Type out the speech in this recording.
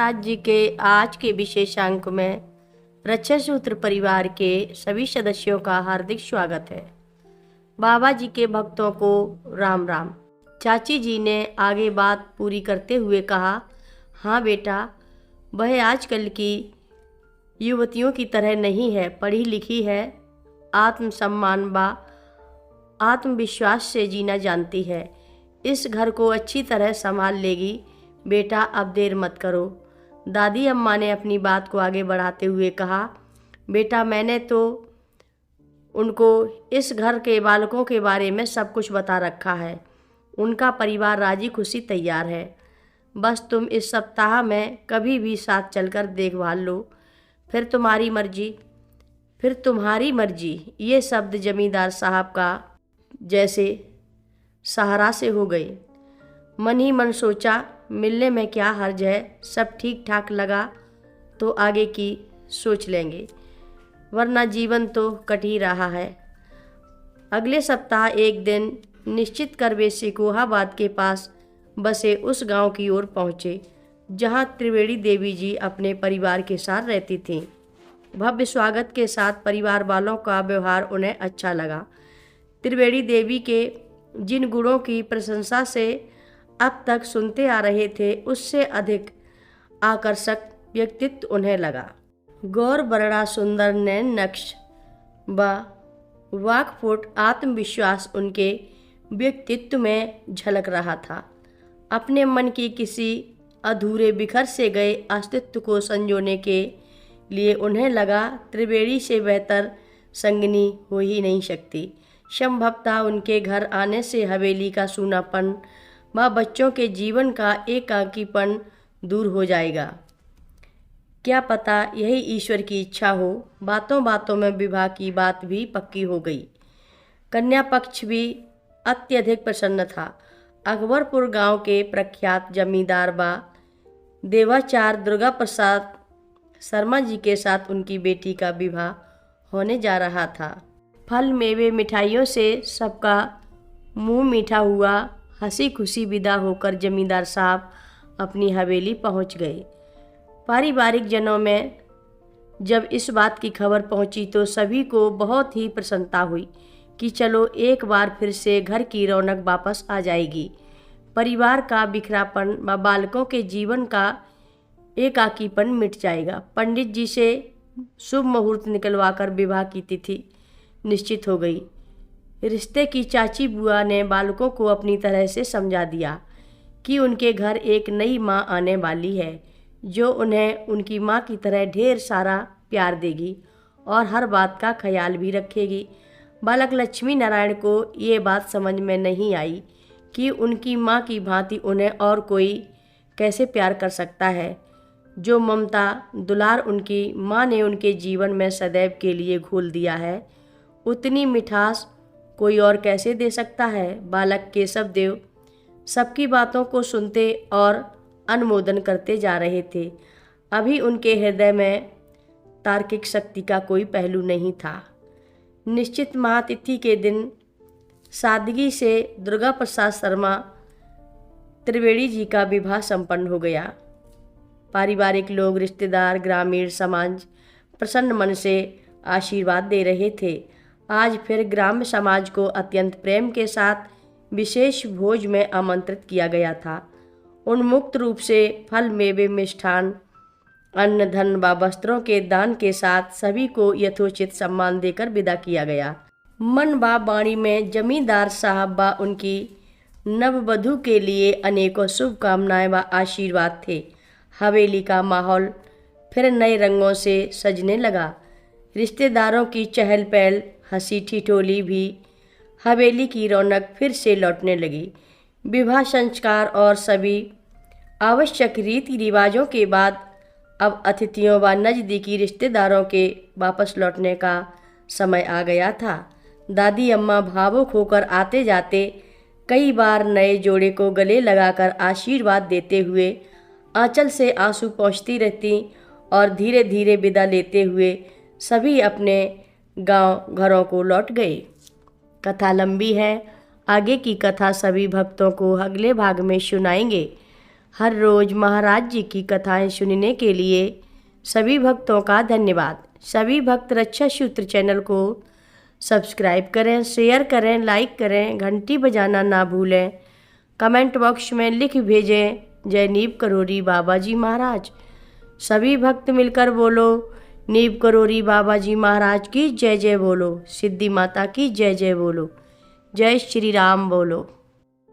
महाराज जी के आज के विशेषांक में रक्षासूत्र परिवार के सभी सदस्यों का हार्दिक स्वागत है। बाबा जी के भक्तों को राम राम। चाची जी ने आगे बात पूरी करते हुए कहा, हाँ बेटा, वह आजकल की युवतियों की तरह नहीं है, पढ़ी लिखी है, आत्मसम्मान व आत्मविश्वास से जीना जानती है। इस घर को अच्छी तरह संभाल लेगी। बेटा अब देर मत करो। दादी अम्मा ने अपनी बात को आगे बढ़ाते हुए कहा, बेटा मैंने तो उनको इस घर के बालकों के बारे में सब कुछ बता रखा है। उनका परिवार राजी खुशी तैयार है। बस तुम इस सप्ताह में कभी भी साथ चलकर देखभाल लो, फिर तुम्हारी मर्जी। ये शब्द जमींदार साहब का जैसे सहारा से हो गए। मन ही मन सोचा, मिलने में क्या हर्ज है, सब ठीक ठाक लगा तो आगे की सोच लेंगे, वरना जीवन तो कट ही रहा है। अगले सप्ताह एक दिन निश्चित कर वे सिकोहाबाद के पास बसे उस गांव की ओर पहुँचे जहां त्रिवेणी देवी जी अपने परिवार के साथ रहती थीं। भव्य स्वागत के साथ परिवार वालों का व्यवहार उन्हें अच्छा लगा। त्रिवेणी देवी के जिन गुणों की प्रशंसा से अब तक सुनते आ रहे थे, उससे अधिक आकर्षक व्यक्तित्व उन्हें लगा। गौर बड़ा सुंदर नैन नक्श व वाकफोट आत्मविश्वास उनके व्यक्तित्व में झलक रहा था। अपने मन की किसी अधूरे बिखर से गए अस्तित्व को संजोने के लिए उन्हें लगा त्रिवेणी से बेहतर संगिनी हो ही नहीं सकती। संभवतः उनके घर आने से हवेली का सूनापन व बच्चों के जीवन का एकाकीपन दूर हो जाएगा। क्या पता यही ईश्वर की इच्छा हो। बातों बातों में विवाह की बात भी पक्की हो गई। कन्या पक्ष भी अत्यधिक प्रसन्न था। अकबरपुर गांव के प्रख्यात जमींदार व देवाचार्य दुर्गा प्रसाद शर्मा जी के साथ उनकी बेटी का विवाह होने जा रहा था। फल मेवे मिठाइयों से सबका मुंह मीठा हुआ। हंसी खुशी विदा होकर जमींदार साहब अपनी हवेली पहुंच गए। पारिवारिक जनों में जब इस बात की खबर पहुंची तो सभी को बहुत ही प्रसन्नता हुई कि चलो एक बार फिर से घर की रौनक वापस आ जाएगी। परिवार का बिखरापन व बालकों के जीवन का एकाकीपन मिट जाएगा। पंडित जी से शुभ मुहूर्त निकलवाकर विवाह की तिथि निश्चित हो गई। रिश्ते की चाची बुआ ने बालकों को अपनी तरह से समझा दिया कि उनके घर एक नई माँ आने वाली है, जो उन्हें उनकी माँ की तरह ढेर सारा प्यार देगी और हर बात का ख्याल भी रखेगी। बालक लक्ष्मी नारायण को ये बात समझ में नहीं आई कि उनकी माँ की भांति उन्हें और कोई कैसे प्यार कर सकता है। जो ममता दुलार उनकी माँ ने उनके जीवन में सदैव के लिए घोल दिया है, उतनी मिठास कोई और कैसे दे सकता है। बालक केशव देव सबकी बातों को सुनते और अनुमोदन करते जा रहे थे। अभी उनके हृदय में तार्किक शक्ति का कोई पहलू नहीं था। निश्चित महातिथि के दिन सादगी से दुर्गा प्रसाद शर्मा त्रिवेणी जी का विवाह संपन्न हो गया। पारिवारिक लोग, रिश्तेदार, ग्रामीण समाज प्रसन्न मन से आशीर्वाद दे रहे थे। आज फिर ग्राम्य समाज को अत्यंत प्रेम के साथ विशेष भोज में आमंत्रित किया गया था। उन्मुक्त रूप से फल मेवे मिष्ठान अन्न धन व वस्त्रों के दान के साथ सभी को यथोचित सम्मान देकर विदा किया गया। मन व वाणी में जमींदार साहब व उनकी नववधू के लिए अनेकों शुभकामनाएं व आशीर्वाद थे। हवेली का माहौल फिर नए रंगों से सजने लगा। रिश्तेदारों की चहल पहल, हंसी ठिठोली भी हवेली की रौनक फिर से लौटने लगी। विवाह संस्कार और सभी आवश्यक रीति रिवाजों के बाद अब अतिथियों व नज़दीकी रिश्तेदारों के वापस लौटने का समय आ गया था। दादी अम्मा भावुक होकर आते जाते कई बार नए जोड़े को गले लगाकर आशीर्वाद देते हुए आंचल से आंसू पोंछती रहती और धीरे धीरे विदा लेते हुए सभी अपने गांव घरों को लौट गए। कथा लंबी है, आगे की कथा सभी भक्तों को अगले भाग में सुनाएंगे। हर रोज़ महाराज जी की कथाएं सुनने के लिए सभी भक्तों का धन्यवाद। सभी भक्त रक्षा सूत्र चैनल को सब्सक्राइब करें, शेयर करें, लाइक करें, घंटी बजाना ना भूलें। कमेंट बॉक्स में लिख भेजें जय नीव करोरी बाबा जी महाराज। सभी भक्त मिलकर बोलो नीव करोरी बाबा जी महाराज की जय जय बोलो, सिद्धि माता की जय जय बोलो, जय श्री राम बोलो।